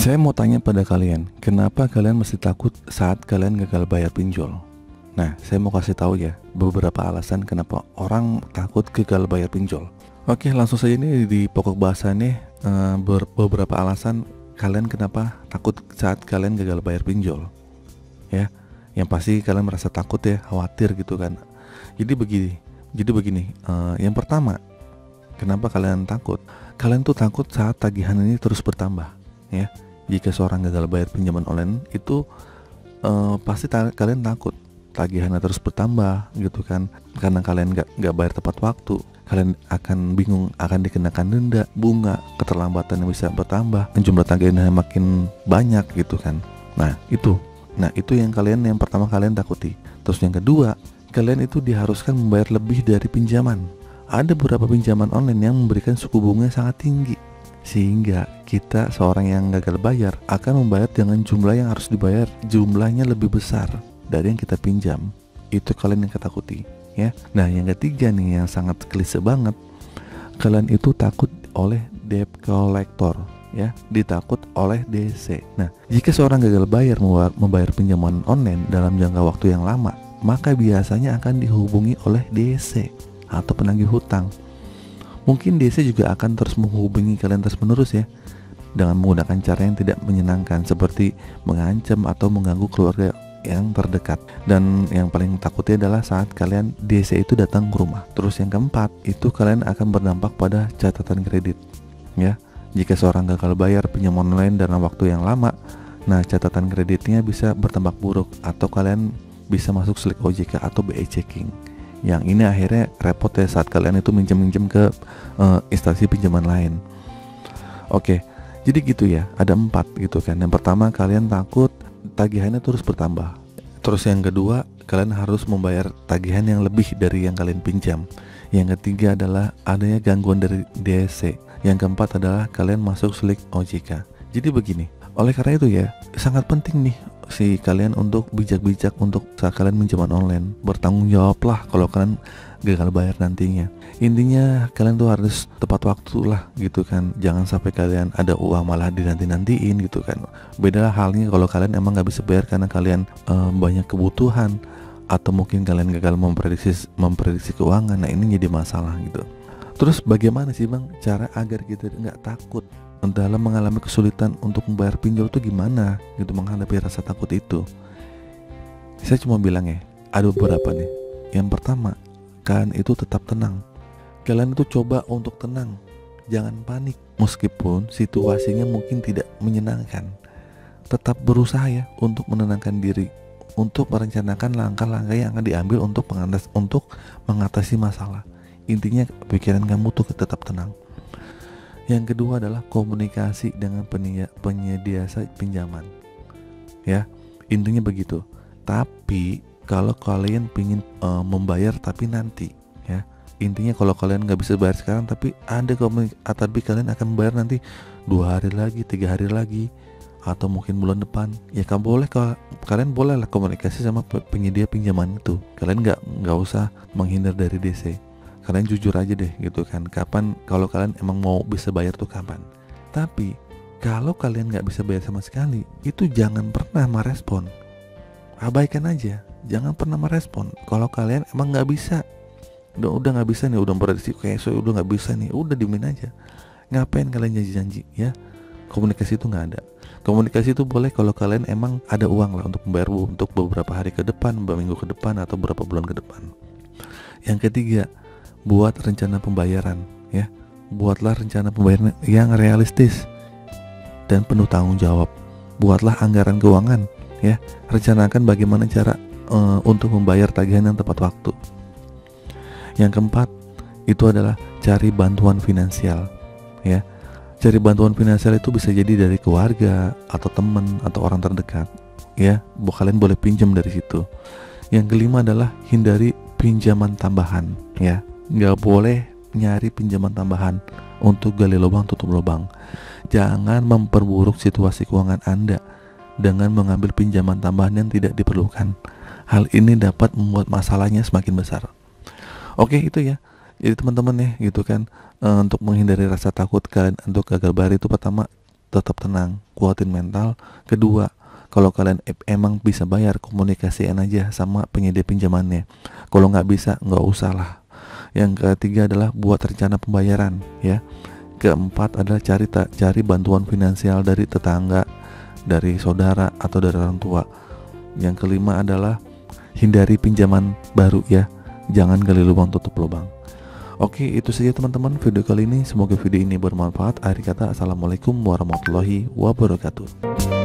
Saya mau tanya pada kalian, kenapa kalian mesti takut saat kalian gagal bayar pinjol? Nah, saya mau kasih tahu ya beberapa alasan kenapa orang takut gagal bayar pinjol. Oke, langsung saja nih di pokok bahasannya, beberapa alasan kalian kenapa takut saat kalian gagal bayar pinjol. Ya, yang pasti kalian merasa takut ya, khawatir gitu kan. Jadi begini, yang pertama, kenapa kalian takut? Kalian tuh takut saat tagihan ini terus bertambah. Ya, jika seorang gagal bayar pinjaman online itu pasti kalian takut tagihannya terus bertambah gitu kan, karena kalian nggak bayar tepat waktu. Kalian akan bingung, akan dikenakan denda, bunga, keterlambatan yang bisa bertambah, jumlah tagihannya makin banyak gitu kan. Nah itu yang pertama kalian takuti. Terus yang kedua, kalian itu diharuskan membayar lebih dari pinjaman. Ada beberapa pinjaman online yang memberikan suku bunga sangat tinggi, sehingga kita seorang yang gagal bayar akan membayar dengan jumlah yang harus dibayar jumlahnya lebih besar dari yang kita pinjam. Itu kalian yang ketakuti ya. Nah yang ketiga nih yang sangat klise banget, kalian itu takut oleh debt collector ya, ditakut oleh DC. Nah jika seorang gagal bayar membayar pinjaman online dalam jangka waktu yang lama, maka biasanya akan dihubungi oleh DC atau penagih hutang. Mungkin DC juga akan terus menghubungi kalian terus menerus ya, dengan menggunakan cara yang tidak menyenangkan seperti mengancam atau mengganggu keluarga yang terdekat. Dan yang paling takutnya adalah saat kalian DC itu datang ke rumah. Terus yang keempat, itu kalian akan berdampak pada catatan kredit ya. Jika seorang gagal bayar pinjaman online dalam waktu yang lama, nah catatan kreditnya bisa bertambah buruk atau kalian bisa masuk slek OJK atau BI checking. Yang ini akhirnya repot ya saat kalian itu minjem ke instansi pinjaman lain. Oke, jadi gitu ya, ada 4 gitu kan. Yang pertama, kalian takut tagihannya terus bertambah. Terus yang kedua, kalian harus membayar tagihan yang lebih dari yang kalian pinjam. Yang ketiga adalah adanya gangguan dari DC. Yang keempat adalah kalian masuk slek OJK. Jadi begini, oleh karena itu ya, sangat penting nih kalian untuk bijak-bijak untuk saat kalian pinjaman online. Bertanggung jawablah kalau kalian gagal bayar nantinya. Intinya kalian tuh harus tepat waktu lah gitu kan. Jangan sampai kalian ada uang malah dinanti-nantiin gitu kan. Beda halnya kalau kalian emang gak bisa bayar karena kalian banyak kebutuhan, atau mungkin kalian gagal memprediksi keuangan. Nah ini jadi masalah gitu. Terus bagaimana sih bang cara agar kita gak takut dalam mengalami kesulitan untuk membayar pinjol itu gimana gitu, menghadapi rasa takut itu? Saya cuma bilang ya, ada beberapa nih. Yang pertama, kalian itu tetap tenang. Kalian itu coba untuk tenang, jangan panik. Meskipun situasinya mungkin tidak menyenangkan, tetap berusaha ya untuk menenangkan diri, untuk merencanakan langkah-langkah yang akan diambil untuk mengatasi masalah. Intinya pikiran kamu tuh tetap tenang. Yang kedua adalah komunikasi dengan penyedia pinjaman ya, intinya begitu. Tapi kalau kalian pingin membayar tapi nanti ya, intinya kalau kalian nggak bisa bayar sekarang tapi kalian akan membayar nanti 2 hari lagi, 3 hari lagi, atau mungkin bulan depan ya, kalian boleh lah komunikasi sama penyedia pinjaman itu. Kalian nggak usah menghindar dari DC. Kalian jujur aja deh gitu kan, kapan kalau kalian emang mau bisa bayar tuh kapan. Tapi kalau kalian nggak bisa bayar sama sekali, itu jangan pernah merespon. Abaikan aja, jangan pernah merespon. Kalau kalian emang nggak bisa, udah nggak bisa nih, udah prediksi kayak so udah nggak bisa nih, udah diemin aja. Ngapain kalian janji-janji ya? Komunikasi itu nggak ada. Komunikasi itu boleh kalau kalian emang ada uang lah untuk membayar untuk beberapa hari ke depan, beberapa minggu ke depan, atau beberapa bulan ke depan. Yang ketiga, buat rencana pembayaran ya. Buatlah rencana pembayaran yang realistis dan penuh tanggung jawab. Buatlah anggaran keuangan ya. Rencanakan bagaimana cara untuk membayar tagihan yang tepat waktu. Yang keempat, itu adalah cari bantuan finansial ya. Cari bantuan finansial itu bisa jadi dari keluarga atau teman atau orang terdekat ya. Kalian boleh pinjam dari situ. Yang kelima adalah hindari pinjaman tambahan ya. Nggak boleh nyari pinjaman tambahan untuk gali lubang tutup lubang. Jangan memperburuk situasi keuangan Anda dengan mengambil pinjaman tambahan yang tidak diperlukan. Hal ini dapat membuat masalahnya semakin besar. Oke, itu ya. Jadi teman-teman ya gitu kan, untuk menghindari rasa takut kalian untuk gagal bayar itu pertama, tetap tenang, kuatin mental. Kedua, kalau kalian emang bisa bayar, komunikasiin aja sama penyedia pinjamannya. Kalau nggak bisa, nggak usah lah. Yang ketiga adalah buat rencana pembayaran, ya. Keempat adalah cari bantuan finansial dari tetangga, dari saudara, atau dari orang tua. Yang kelima adalah hindari pinjaman baru, ya. Jangan gali lubang tutup lubang. Oke, itu saja teman-teman video kali ini. Semoga video ini bermanfaat. Akhir kata, assalamualaikum warahmatullahi wabarakatuh.